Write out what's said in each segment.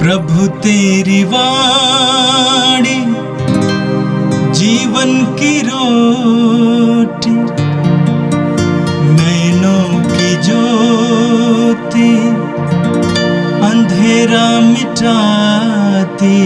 प्रभु तेरी वाणी जीवन की रोटी, नैनों की ज्योति अंधेरा मिटाती।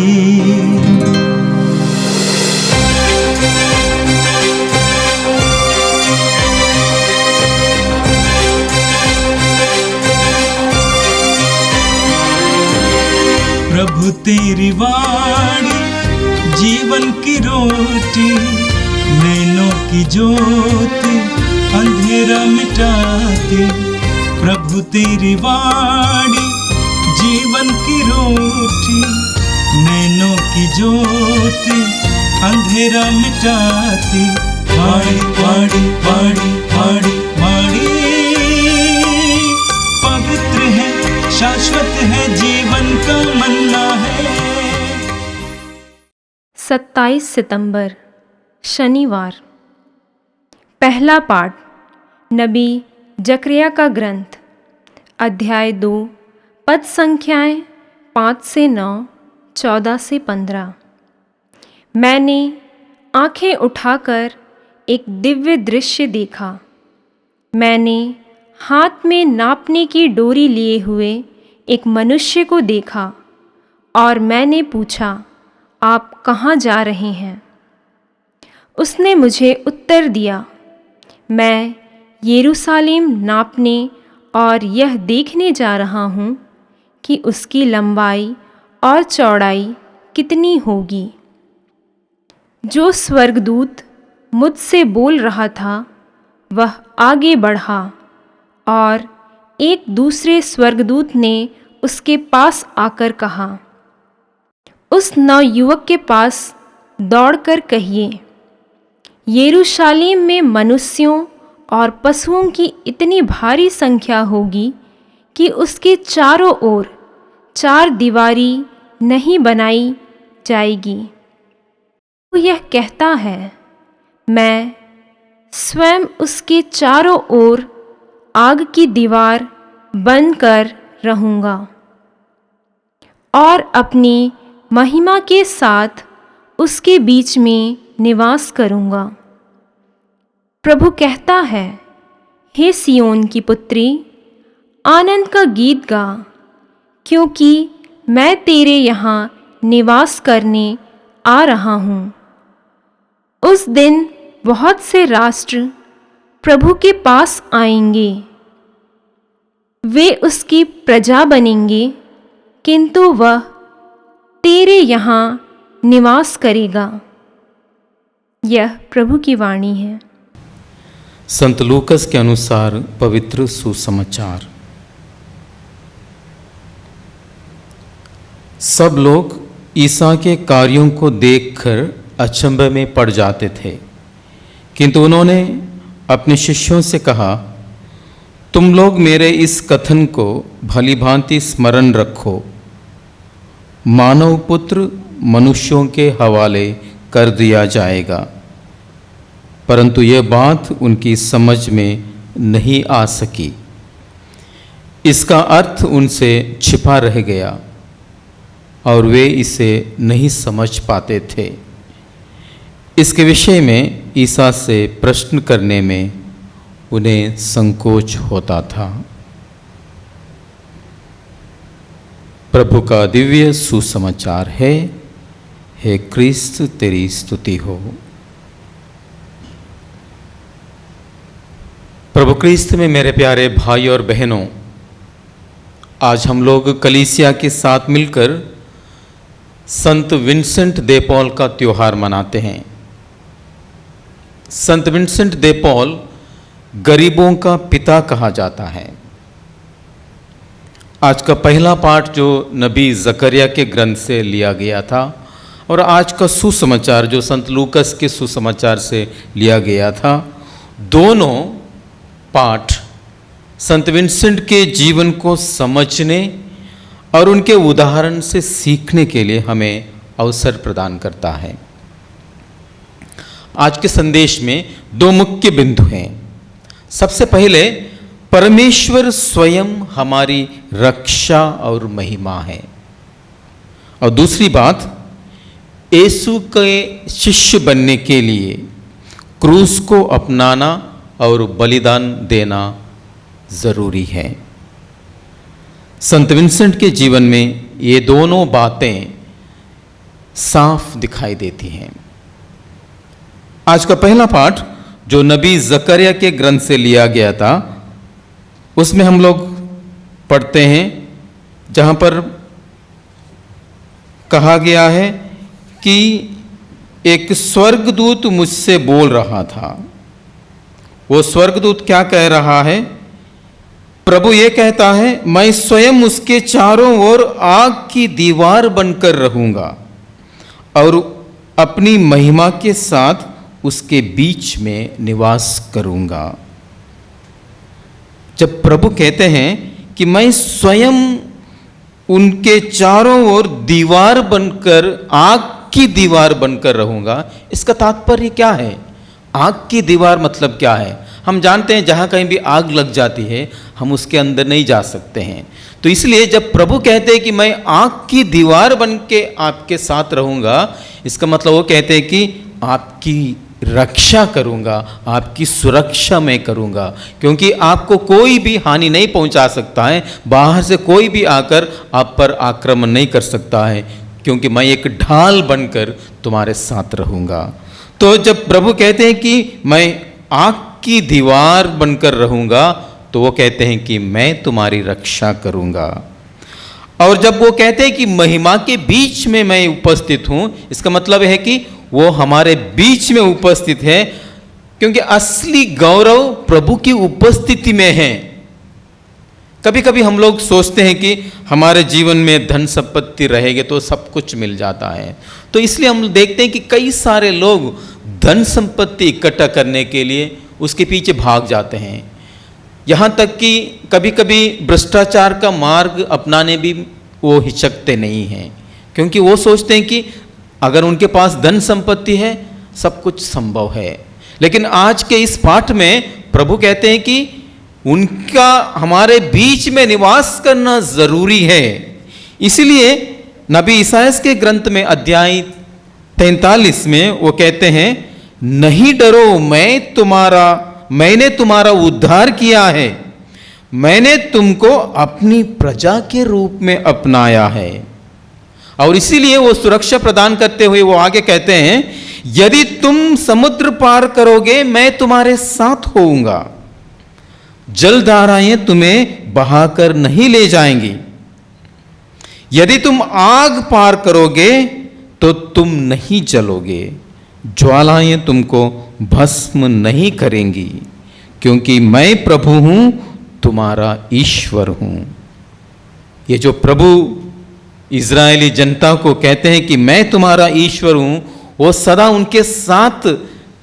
प्रभु तेरी वाणी जीवन की रोटी, नैनों की ज्योति अंधेरा मिटाती। प्रभु तेरी वाणी जीवन की रोटी, नैनों की ज्योति अंधेरा मिटाती। वाणी वाणी वाणी वाणी वाणी पवित्र है, शाश्वत है, जीवन का मन्ना है। 27 सितंबर शनिवार। पहला पाठ नबी जकरिया का ग्रंथ, अध्याय 2, पद संख्याएं 5 से 9, 14 से 15। मैंने आंखें उठाकर एक दिव्य दृश्य देखा। मैंने हाथ में नापने की डोरी लिए हुए एक मनुष्य को देखा और मैंने पूछा, आप कहाँ जा रहे हैं? उसने मुझे उत्तर दिया, मैं यरूशलेम नापने और यह देखने जा रहा हूँ कि उसकी लंबाई और चौड़ाई कितनी होगी। जो स्वर्गदूत मुझसे बोल रहा था वह आगे बढ़ा और एक दूसरे स्वर्गदूत ने उसके पास आकर कहा, उस नवयुवक के पास दौड़कर कहिए, यरूशलेम में मनुष्यों और पशुओं की इतनी भारी संख्या होगी कि उसके चारों ओर 4 दीवारी नहीं बनाई जाएगी। वो यह कहता है, मैं स्वयं उसके चारों ओर आग की दीवार बनकर रहूँगा और अपनी महिमा के साथ उसके बीच में निवास करूँगा। प्रभु कहता है, हे सिय्योन की पुत्री, आनंद का गीत गा, क्योंकि मैं तेरे यहाँ निवास करने आ रहा हूँ। उस दिन बहुत से राष्ट्र प्रभु के पास आएंगे। वे उसकी प्रजा बनेंगे, किंतु वह तेरे यहाँ निवास करेगा। यह प्रभु की वाणी है। संत लूकस के अनुसार पवित्र सुसमाचार। सब लोग ईसा के कार्यों को देखकर अचंभे में पड़ जाते थे, किंतु उन्होंने अपने शिष्यों से कहा, तुम लोग मेरे इस कथन को भली भांति स्मरण रखो। मानव पुत्र मनुष्यों के हवाले कर दिया जाएगा, परंतु यह बात उनकी समझ में नहीं आ सकी। इसका अर्थ उनसे छिपा रह गया और वे इसे नहीं समझ पाते थे। इसके विषय में ईसा से प्रश्न करने में उन्हें संकोच होता था। प्रभु का दिव्य सुसमाचार है। हे क्रिस्त, तेरी स्तुति हो। प्रभु क्रिस्त में मेरे प्यारे भाई और बहनों, आज हम लोग कलीसिया के साथ मिलकर संत विंसेंट दे पॉल का त्योहार मनाते हैं। संत विंसेंट दे पॉल गरीबों का पिता कहा जाता है। आज का पहला पाठ जो नबी जकरिया के ग्रंथ से लिया गया था और आज का सुसमाचार जो संत लूकस के सुसमाचार से लिया गया था, दोनों पाठ संत विंसेंट के जीवन को समझने और उनके उदाहरण से सीखने के लिए हमें अवसर प्रदान करता है। आज के संदेश में 2 मुख्य बिंदु हैं। सबसे पहले परमेश्वर स्वयं हमारी रक्षा और महिमा है। और दूसरी बात, यीशु के शिष्य बनने के लिए क्रूस को अपनाना और बलिदान देना जरूरी है। संत विंसेंट के जीवन में ये दोनों बातें साफ दिखाई देती हैं। आज का पहला पाठ जो नबी जकरिया के ग्रंथ से लिया गया था, उसमें हम लोग पढ़ते हैं जहां पर कहा गया है कि एक स्वर्गदूत मुझसे बोल रहा था। वो स्वर्गदूत क्या कह रहा है? प्रभु ये कहता है, मैं स्वयं उसके चारों ओर आग की दीवार बनकर रहूंगा और अपनी महिमा के साथ उसके बीच में निवास करूंगा। जब प्रभु कहते हैं कि मैं स्वयं उनके चारों ओर दीवार बनकर, आग की दीवार बनकर रहूंगा, इसका तात्पर्य क्या है? आग की दीवार मतलब क्या है? हम जानते हैं जहां कहीं भी आग लग जाती है हम उसके अंदर नहीं जा सकते हैं। तो इसलिए जब प्रभु कहते हैं कि मैं आग की दीवार बन के आपके साथ रहूंगा, इसका मतलब वो कहते हैं कि आपकी रक्षा करूंगा, आपकी सुरक्षा मैं करूंगा, क्योंकि आपको कोई भी हानि नहीं पहुंचा सकता है, बाहर से कोई भी आकर आप पर आक्रमण नहीं कर सकता है, क्योंकि मैं एक ढाल बनकर तुम्हारे साथ रहूंगा। तो जब प्रभु कहते हैं कि मैं आग की दीवार बनकर रहूंगा, तो वो कहते हैं कि मैं तुम्हारी रक्षा करूंगा। और जब वो कहते हैं कि महिमा के बीच में मैं उपस्थित हूं, इसका मतलब है कि वो हमारे बीच में उपस्थित है, क्योंकि असली गौरव प्रभु की उपस्थिति में है। कभी कभी हम लोग सोचते हैं कि हमारे जीवन में धन संपत्ति रहेगी तो सब कुछ मिल जाता है, तो इसलिए हम देखते हैं कि कई सारे लोग धन संपत्ति इकट्ठा करने के लिए उसके पीछे भाग जाते हैं। यहाँ तक कि कभी कभी भ्रष्टाचार का मार्ग अपनाने भी वो हिचकते नहीं हैं, क्योंकि वो सोचते हैं कि अगर उनके पास धन संपत्ति है सब कुछ संभव है। लेकिन आज के इस पाठ में प्रभु कहते हैं कि उनका हमारे बीच में निवास करना जरूरी है। इसलिए नबी ईसायास के ग्रंथ में अध्याय 43 में वो कहते हैं, नहीं डरो, मैंने तुम्हारा उद्धार किया है, मैंने तुमको अपनी प्रजा के रूप में अपनाया है। और इसीलिए वो सुरक्षा प्रदान करते हुए वो आगे कहते हैं, यदि तुम समुद्र पार करोगे मैं तुम्हारे साथ होऊंगा, जलधाराएं तुम्हें बहाकर नहीं ले जाएंगी, यदि तुम आग पार करोगे तो तुम नहीं जलोगे, ज्वालाएं तुमको भस्म नहीं करेंगी, क्योंकि मैं प्रभु हूं, तुम्हारा ईश्वर हूं। ये जो प्रभु इज़राइली जनता को कहते हैं कि मैं तुम्हारा ईश्वर हूं, वो सदा उनके साथ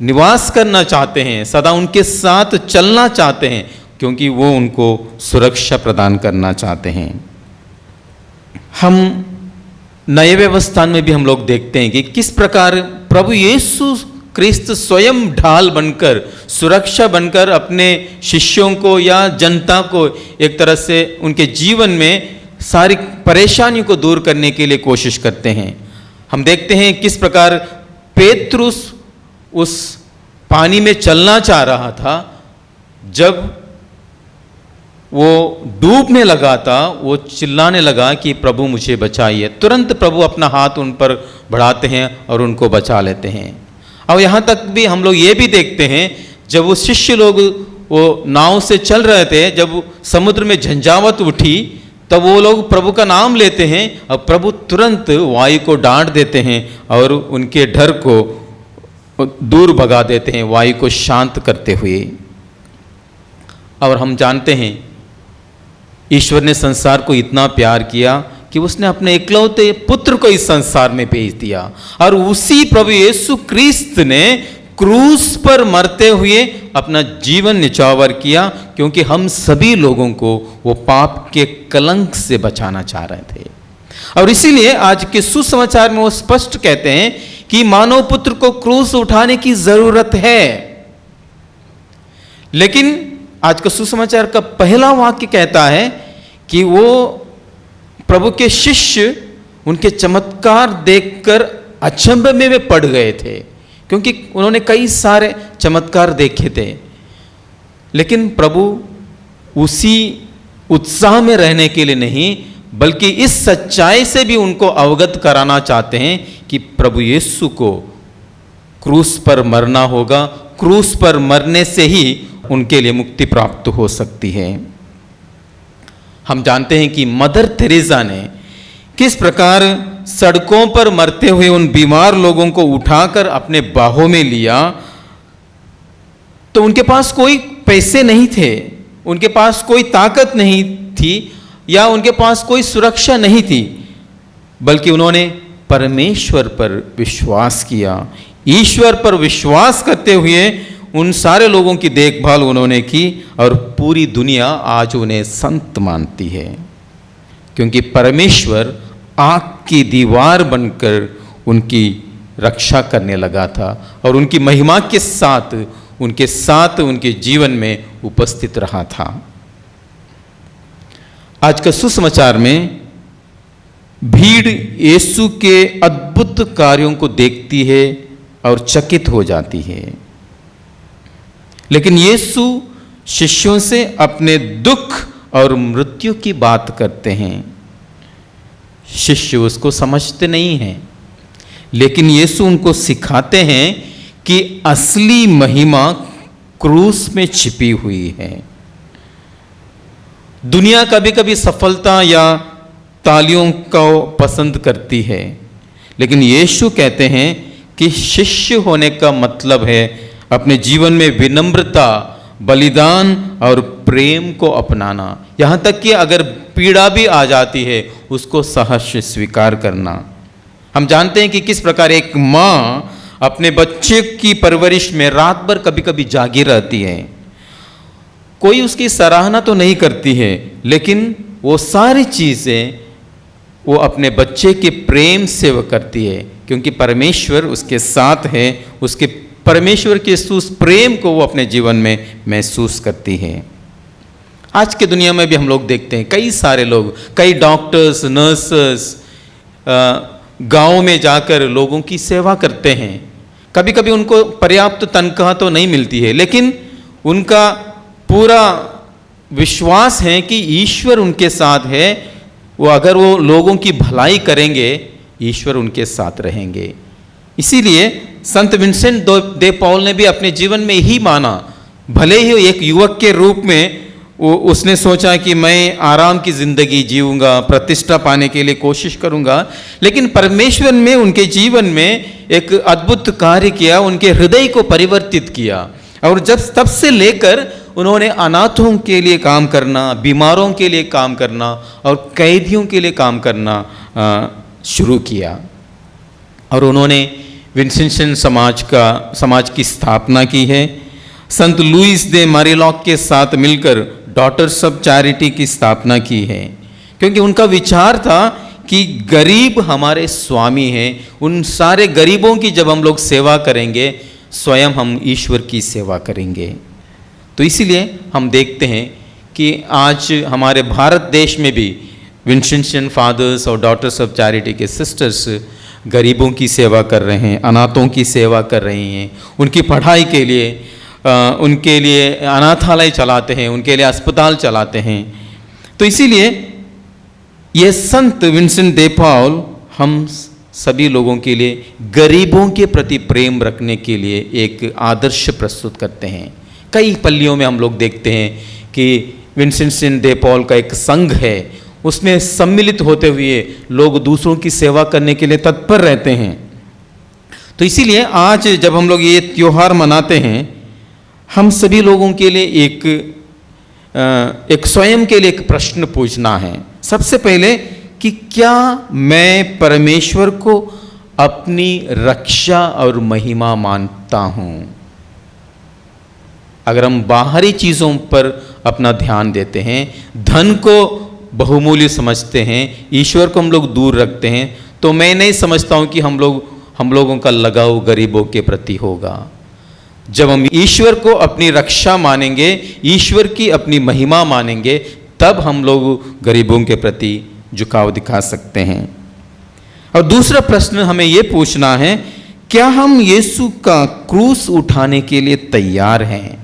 निवास करना चाहते हैं, सदा उनके साथ चलना चाहते हैं, क्योंकि वो उनको सुरक्षा प्रदान करना चाहते हैं। हम नए व्यवस्था में भी हम लोग देखते हैं कि किस प्रकार प्रभु यीशु क्रिस्त स्वयं ढाल बनकर, सुरक्षा बनकर अपने शिष्यों को या जनता को एक तरह से उनके जीवन में सारी परेशानियों को दूर करने के लिए कोशिश करते हैं। हम देखते हैं किस प्रकार पेतरुस उस पानी में चलना चाह रहा था, जब वो डूबने लगा था वो चिल्लाने लगा कि प्रभु मुझे बचाइए। तुरंत प्रभु अपना हाथ उन पर बढ़ाते हैं और उनको बचा लेते हैं। और यहाँ तक भी हम लोग ये भी देखते हैं, जब वो शिष्य लोग वो नाव से चल रहे थे, जब समुद्र में झंझावत उठी, तब वो लोग प्रभु का नाम लेते हैं और प्रभु तुरंत वायु को डांट देते हैं और उनके डर को दूर भगा देते हैं, वायु को शांत करते हुए। और हम जानते हैं ईश्वर ने संसार को इतना प्यार किया कि उसने अपने इकलौते पुत्र को इस संसार में भेज दिया, और उसी प्रभु यीशु क्रिस्त ने क्रूस पर मरते हुए अपना जीवन निछावर किया, क्योंकि हम सभी लोगों को वो पाप के कलंक से बचाना चाह रहे थे। और इसीलिए आज के सुसमाचार में वो स्पष्ट कहते हैं कि मानव पुत्र को क्रूस उठाने की जरूरत है। लेकिन आज का सुसमाचार का पहला वाक्य कहता है कि वो प्रभु के शिष्य उनके चमत्कार देखकर अचंभे में वे पड़ गए थे, क्योंकि उन्होंने कई सारे चमत्कार देखे थे। लेकिन प्रभु उसी उत्साह में रहने के लिए नहीं, बल्कि इस सच्चाई से भी उनको अवगत कराना चाहते हैं कि प्रभु यीशु को क्रूस पर मरना होगा, क्रूस पर मरने से ही उनके लिए मुक्ति प्राप्त हो सकती है। हम जानते हैं कि मदर तेरेसा ने किस प्रकार सड़कों पर मरते हुए उन बीमार लोगों को उठाकर अपने बाहों में लिया। तो उनके पास कोई पैसे नहीं थे, उनके पास कोई ताकत नहीं थी, या उनके पास कोई सुरक्षा नहीं थी, बल्कि उन्होंने परमेश्वर पर विश्वास किया। ईश्वर पर विश्वास करते हुए उन सारे लोगों की देखभाल उन्होंने की, और पूरी दुनिया आज उन्हें संत मानती है, क्योंकि परमेश्वर आग की दीवार बनकर उनकी रक्षा करने लगा था और उनकी महिमा के साथ उनके जीवन में उपस्थित रहा था। आज का सुसमाचार में भीड़ यीशु के अद्भुत कार्यों को देखती है और चकित हो जाती है, लेकिन यीशु शिष्यों से अपने दुख और मृत्यु की बात करते हैं। शिष्य उसको समझते नहीं हैं, लेकिन यीशु उनको सिखाते हैं कि असली महिमा क्रूस में छिपी हुई है। दुनिया कभी कभी सफलता या तालियों को पसंद करती है, लेकिन यीशु कहते हैं कि शिष्य होने का मतलब है अपने जीवन में विनम्रता, बलिदान और प्रेम को अपनाना। यहाँ तक कि अगर पीड़ा भी आ जाती है उसको सहर्ष स्वीकार करना। हम जानते हैं कि किस प्रकार एक माँ अपने बच्चे की परवरिश में रात भर कभी कभी जागी रहती है। कोई उसकी सराहना तो नहीं करती है, लेकिन वो सारी चीज़ें वो अपने बच्चे के प्रेम से वो करती है, क्योंकि परमेश्वर उसके साथ है। उसके परमेश्वर के उस प्रेम को वो अपने जीवन में महसूस करती है। आज के दुनिया में भी हम लोग देखते हैं कई सारे लोग, कई डॉक्टर्स, नर्सेस गाँव में जाकर लोगों की सेवा करते हैं। कभी कभी उनको पर्याप्त तनख्वाह तो नहीं मिलती है, लेकिन उनका पूरा विश्वास है कि ईश्वर उनके साथ है। वो अगर वो लोगों की भलाई करेंगे, ईश्वर उनके साथ रहेंगे। इसीलिए संत विंसेंट दे पॉल ने भी अपने जीवन में यही माना। भले ही एक युवक के रूप में उसने सोचा कि मैं आराम की जिंदगी जीऊंगा, प्रतिष्ठा पाने के लिए कोशिश करूंगा, लेकिन परमेश्वर में उनके जीवन में एक अद्भुत कार्य किया, उनके हृदय को परिवर्तित किया। और जब तब से लेकर उन्होंने अनाथों के लिए काम करना, बीमारों के लिए काम करना और कैदियों के लिए काम करना शुरू किया। और उन्होंने विंसेंशन समाज की स्थापना की है। संत लुइस दे मैरीलॉक के साथ मिलकर डॉटर्स ऑफ चैरिटी की स्थापना की है, क्योंकि उनका विचार था कि गरीब हमारे स्वामी हैं। उन सारे गरीबों की जब हम लोग सेवा करेंगे, स्वयं हम ईश्वर की सेवा करेंगे। तो इसीलिए हम देखते हैं कि आज हमारे भारत देश में भी विंसेंशन फादर्स और डॉटर्स ऑफ चैरिटी के सिस्टर्स गरीबों की सेवा कर रहे हैं, अनाथों की सेवा कर रही हैं, उनकी पढ़ाई के लिए उनके लिए अनाथालय चलाते हैं, उनके लिए अस्पताल चलाते हैं। तो इसीलिए ये संत विंसेंट दे पॉल हम सभी लोगों के लिए गरीबों के प्रति प्रेम रखने के लिए एक आदर्श प्रस्तुत करते हैं। कई पल्लियों में हम लोग देखते हैं कि विंसेंट दे पॉल का एक संघ है, उसमें सम्मिलित होते हुए लोग दूसरों की सेवा करने के लिए तत्पर रहते हैं। तो इसीलिए आज जब हम लोग ये त्योहार मनाते हैं, हम सभी लोगों के लिए एक स्वयं के लिए एक प्रश्न पूछना है। सबसे पहले कि क्या मैं परमेश्वर को अपनी रक्षा और महिमा मानता हूँ? अगर हम बाहरी चीज़ों पर अपना ध्यान देते हैं, धन को बहुमूल्य समझते हैं, ईश्वर को हम लोग दूर रखते हैं, तो मैं नहीं समझता हूँ कि हम लोगों का लगाव गरीबों के प्रति होगा। जब हम ईश्वर को अपनी रक्षा मानेंगे, ईश्वर की अपनी महिमा मानेंगे, तब हम लोग गरीबों के प्रति झुकाव दिखा सकते हैं। और दूसरा प्रश्न हमें यह पूछना है, क्या हम यीशु का क्रूस उठाने के लिए तैयार हैं?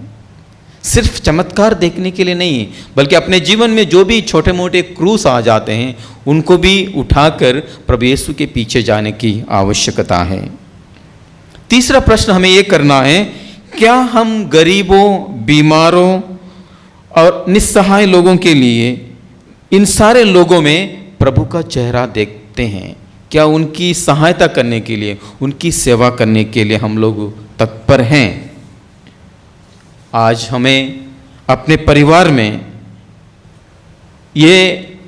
सिर्फ चमत्कार देखने के लिए नहीं, बल्कि अपने जीवन में जो भी छोटे मोटे क्रूस आ जाते हैं उनको भी उठाकर प्रभु यीशु के पीछे जाने की आवश्यकता है। तीसरा प्रश्न हमें यह करना है, क्या हम गरीबों, बीमारों और निस्सहाय लोगों के लिए, इन सारे लोगों में प्रभु का चेहरा देखते हैं? क्या उनकी सहायता करने के लिए, उनकी सेवा करने के लिए हम लोग तत्पर हैं? आज हमें अपने परिवार में ये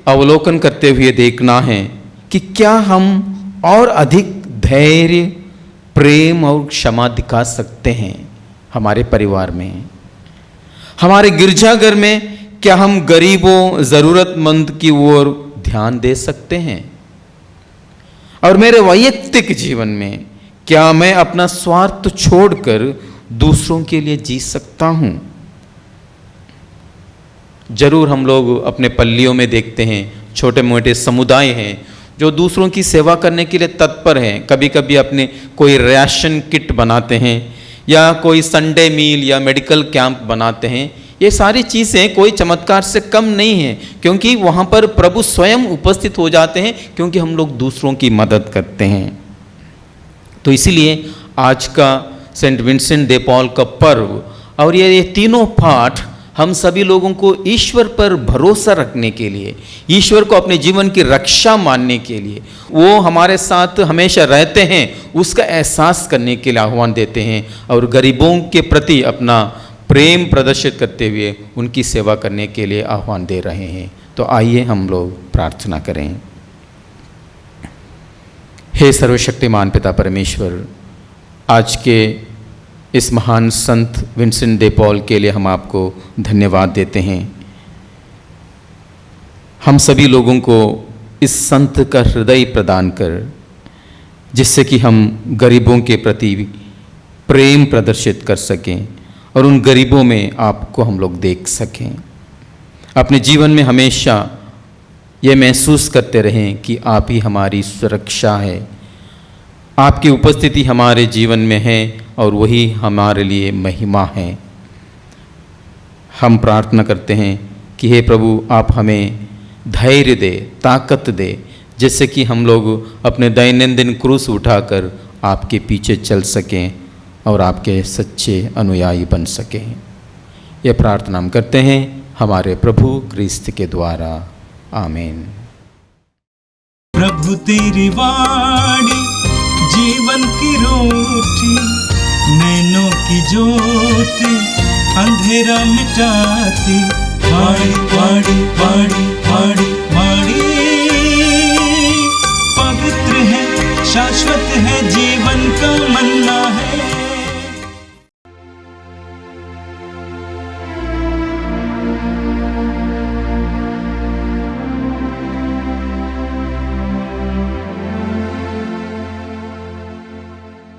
अवलोकन करते हुए देखना है कि क्या हम और अधिक धैर्य, प्रेम और क्षमा दिखा सकते हैं हमारे परिवार में। हमारे गिरजाघर में क्या हम गरीबों, ज़रूरतमंद की ओर ध्यान दे सकते हैं? और मेरे वैयक्तिक जीवन में क्या मैं अपना स्वार्थ छोड़कर दूसरों के लिए जी सकता हूं? जरूर हम लोग अपने पल्लियों में देखते हैं छोटे मोटे समुदाय हैं जो दूसरों की सेवा करने के लिए तत्पर हैं। कभी कभी अपने कोई राशन किट बनाते हैं या कोई संडे मील या मेडिकल कैंप बनाते हैं। ये सारी चीज़ें कोई चमत्कार से कम नहीं है, क्योंकि वहाँ पर प्रभु स्वयं उपस्थित हो जाते हैं, क्योंकि हम लोग दूसरों की मदद करते हैं। तो इसीलिए आज का सेंट विंसेंट डे पॉल का पर्व और ये तीनों पाठ हम सभी लोगों को ईश्वर पर भरोसा रखने के लिए, ईश्वर को अपने जीवन की रक्षा मानने के लिए, वो हमारे साथ हमेशा रहते हैं, उसका एहसास करने के लिए आह्वान देते हैं और गरीबों के प्रति अपना प्रेम प्रदर्शित करते हुए उनकी सेवा करने के लिए आह्वान दे रहे हैं। तो आइए हम लोग प्रार्थना करें। हे सर्वशक्तिमान पिता परमेश्वर, आज के इस महान संत विंसेंट डे पॉल के लिए हम आपको धन्यवाद देते हैं। हम सभी लोगों को इस संत का हृदय प्रदान कर, जिससे कि हम गरीबों के प्रति प्रेम प्रदर्शित कर सकें और उन गरीबों में आपको हम लोग देख सकें। अपने जीवन में हमेशा ये महसूस करते रहें कि आप ही हमारी सुरक्षा है, आपकी उपस्थिति हमारे जीवन में है और वही हमारे लिए महिमा है। हम प्रार्थना करते हैं कि हे प्रभु, आप हमें धैर्य दे, ताकत दे, जिससे कि हम लोग अपने दैनंदिन क्रूस उठाकर आपके पीछे चल सकें और आपके सच्चे अनुयायी बन सकें। यह प्रार्थना हम करते हैं हमारे प्रभु क्रिस्त के द्वारा। आमीन। प्रभु तेरी वाणी जीवन की रोटी, नैनों की ज्योति अंधेरा मिटाती। वाणी वाणी वाणी वाणी वाणी पवित्र है, शाश्वत है, जीवन का मन्ना है।